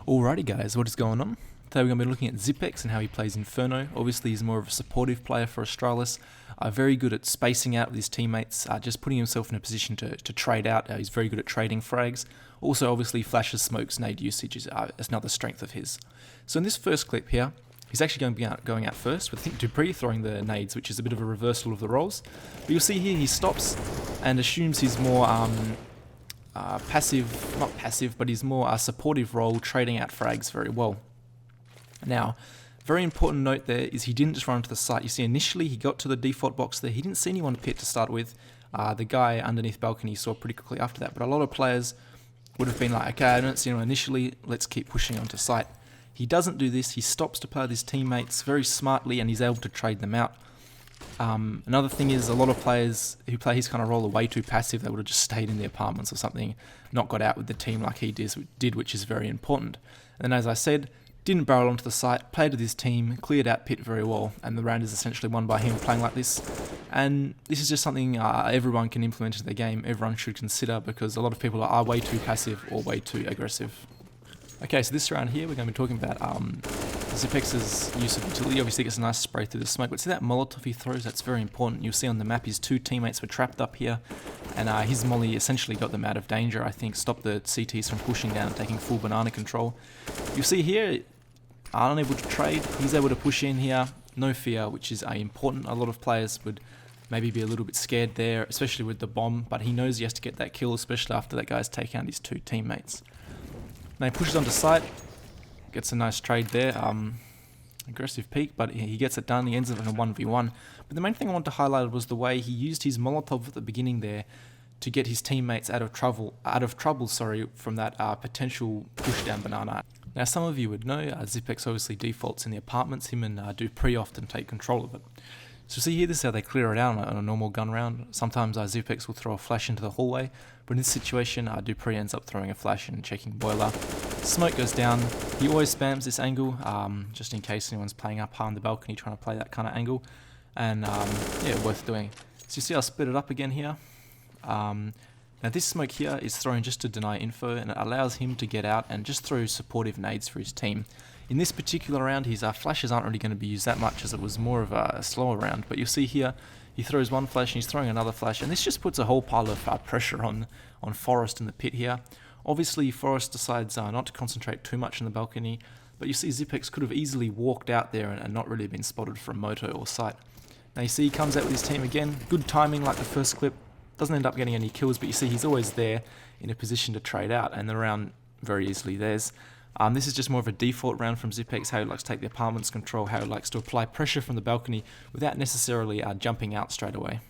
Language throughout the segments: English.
Alrighty guys, what is going on? Today we're going to be looking at Zipex and how he plays Inferno. Obviously he's more of a supportive player for Astralis, very good at spacing out with his teammates, just putting himself in a position to trade out. He's very good at trading frags. Also obviously flashes, smokes, nade usage is another strength of his. So in this first clip here, he's actually going to be going out first with I think dupreeh throwing the nades, which is a bit of a reversal of the roles. But you'll see here he stops and assumes he's more not passive, but he's more a supportive role, trading out frags very well. Now, very important note there is he didn't just run to the site. You see initially he got to the default box there, he didn't see anyone pit to start with. The guy underneath balcony saw pretty quickly after that, but a lot of players would have been like, okay, I don't see anyone initially, let's keep pushing onto site. He doesn't do this, he stops to play with his teammates very smartly and he's able to trade them out. Another thing is a lot of players who play his kind of role are way too passive. They would have just stayed in the apartments or something, not got out with the team like he did, which is very important. And as I said, didn't barrel onto the site, played with his team, cleared out pit very well, and the round is essentially won by him playing like this. And this is just something everyone can implement into their game, everyone should consider, because a lot of people are way too passive or way too aggressive. Okay, so this round here we're going to be talking about Zipex's use of utility. Obviously gets a nice spray through the smoke, but see that Molotov he throws, that's very important. You'll see on the map his two teammates were trapped up here, and his molly essentially got them out of danger, I think, stopped the CTs from pushing down and taking full banana control. You'll see here, unable to trade, he's able to push in here, no fear, which is important. A lot of players would maybe be a little bit scared there, especially with the bomb, but he knows he has to get that kill, especially after that guy's taken out his two teammates. Now he pushes onto site, gets a nice trade there, aggressive peek, but he gets it done, he ends up in a 1v1. But the main thing I want to highlight was the way he used his Molotov at the beginning there to get his teammates out of trouble from that potential push down banana. Now some of you would know, Zipex obviously defaults in the apartments, him and dupreeh often take control of it. So see here, this is how they clear it out on a normal gun round. Sometimes Zipex will throw a flash into the hallway, but in this situation dupreeh ends up throwing a flash and checking boiler. Smoke goes down, he always spams this angle, just in case anyone's playing up high on the balcony trying to play that kind of angle, and yeah, worth doing. So you see I'll split it up again here. Now this smoke here is thrown just to deny info, and it allows him to get out and just throw supportive nades for his team. In this particular round, his flashes aren't really going to be used that much, as it was more of a slower round, but you'll see here, he throws one flash and he's throwing another flash, and this just puts a whole pile of pressure on Forest in the pit here. Obviously Forest decides not to concentrate too much on the balcony, but you see Zipex could have easily walked out there and not really been spotted from moto or site. Now you see he comes out with his team again, good timing like the first clip, doesn't end up getting any kills, but you see he's always there in a position to trade out, and the round very easily theirs. This is just more of a default round from Zipex, how he likes to take the apartment's control, how he likes to apply pressure from the balcony without necessarily jumping out straight away.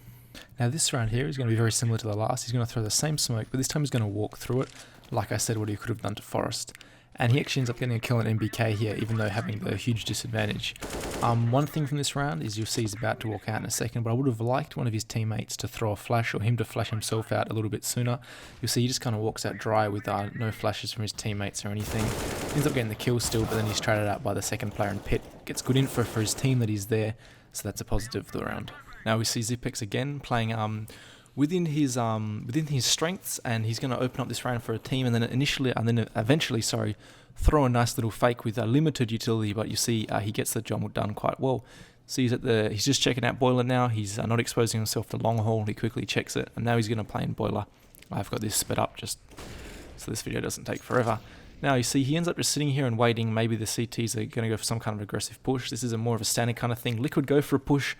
Now this round here is going to be very similar to the last. He's going to throw the same smoke, but this time he's going to walk through it, like I said, what he could have done to Forest. And he actually ends up getting a kill on MBK here, even though having the huge disadvantage. One thing from this round is you'll see he's about to walk out in a second, but I would have liked one of his teammates to throw a flash, or him to flash himself out a little bit sooner. You'll see he just kind of walks out dry with no flashes from his teammates or anything. He ends up getting the kill still, but then he's traded out by the second player in pit. Gets good info for his team that he's there, so that's a positive for the round. Now we see Zipex again playing within his strengths, and he's going to open up this round for a team, and then eventually throw a nice little fake with a limited utility, but you see he gets the job done quite well. So he's just checking out boiler now. He's not exposing himself to long haul. He quickly checks it, and now he's going to play in boiler. I've got this sped up just so this video doesn't take forever. Now you see he ends up just sitting here and waiting. Maybe the CTs are going to go for some kind of aggressive push. This is more of a standard kind of thing. Liquid go for a push.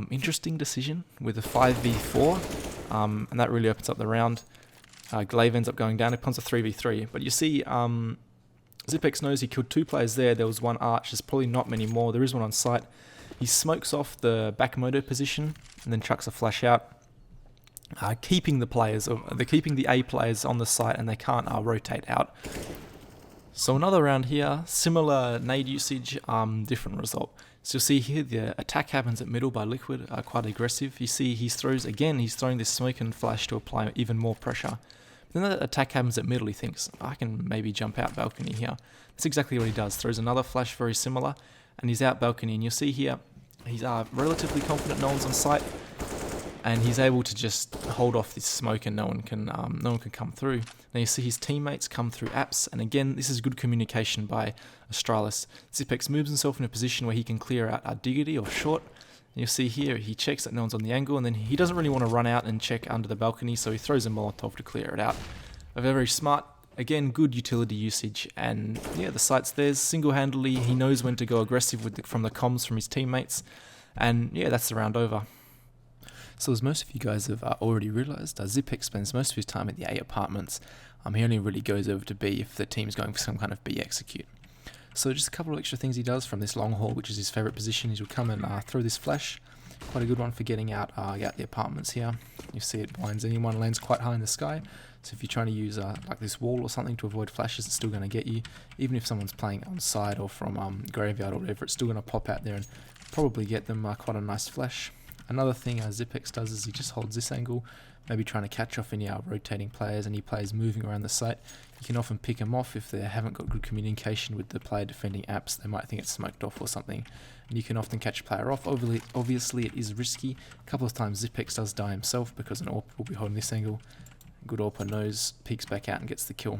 Interesting decision with a 5v4, and that really opens up the round. Glaive ends up going down. It punts a 3v3, but you see Zipex knows he killed two players there. There was one arch, there's probably not many more. There is one on site. He smokes off the back moto position and then chucks a flash out, keeping the A players on the site, and they can't rotate out. So another round here, similar nade usage, different result. So you'll see here the attack happens at middle by Liquid, quite aggressive. You see he's throwing this smoke and flash to apply even more pressure. Then the attack happens at middle, he thinks, I can maybe jump out balcony here. That's exactly what he does, throws another flash very similar, and he's out balcony, and you'll see here, he's relatively confident no one's on site. and he's able to just hold off this smoke, and no one can come through. Now you see his teammates come through apps, and again, this is good communication by Astralis. Zipex moves himself in a position where he can clear out Diggity or Short. And you'll see here, he checks that no one's on the angle, and then he doesn't really want to run out and check under the balcony, so he throws a Molotov to clear it out. Very smart. Again, good utility usage, and yeah, the site's theirs single-handedly. He knows when to go aggressive from the comms from his teammates, and yeah, that's the round over. So as most of you guys have already realised, Zipex spends most of his time at the A apartments. He only really goes over to B if the team's going for some kind of B execute. So just a couple of extra things he does from this long haul, which is his favourite position, is he'll come and throw this flash. Quite a good one for getting out the apartments here. You see it blinds anyone, lands quite high in the sky. So if you're trying to use like this wall or something to avoid flashes, it's still going to get you. Even if someone's playing on side or from graveyard or whatever, it's still going to pop out there and probably get them quite a nice flash. Another thing Zipex does is he just holds this angle, maybe trying to catch off any rotating players, any players moving around the site. You can often pick them off if they haven't got good communication with the player defending apps. They might think it's smoked off or something, and you can often catch a player off. Obviously it is risky. A couple of times Zipex does die himself because an AWP will be holding this angle. Good AWPer knows, peeks back out and gets the kill.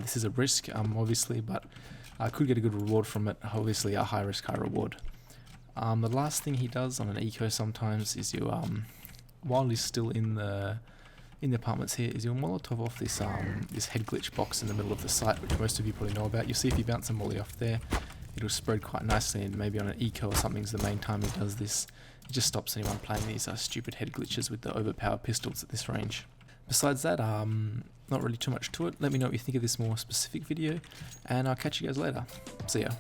This is a risk, obviously, but I could get a good reward from it. Obviously a high risk, high reward. The last thing he does on an eco sometimes is you, while he's still in the apartments here, is you'll Molotov off this this head glitch box in the middle of the site, which most of you probably know about. You'll see if you bounce a molly off there, it'll spread quite nicely, and maybe on an eco or something is the main time he does this. It just stops anyone playing these stupid head glitches with the overpowered pistols at this range. Besides that, not really too much to it. Let me know what you think of this more specific video, and I'll catch you guys later. See ya.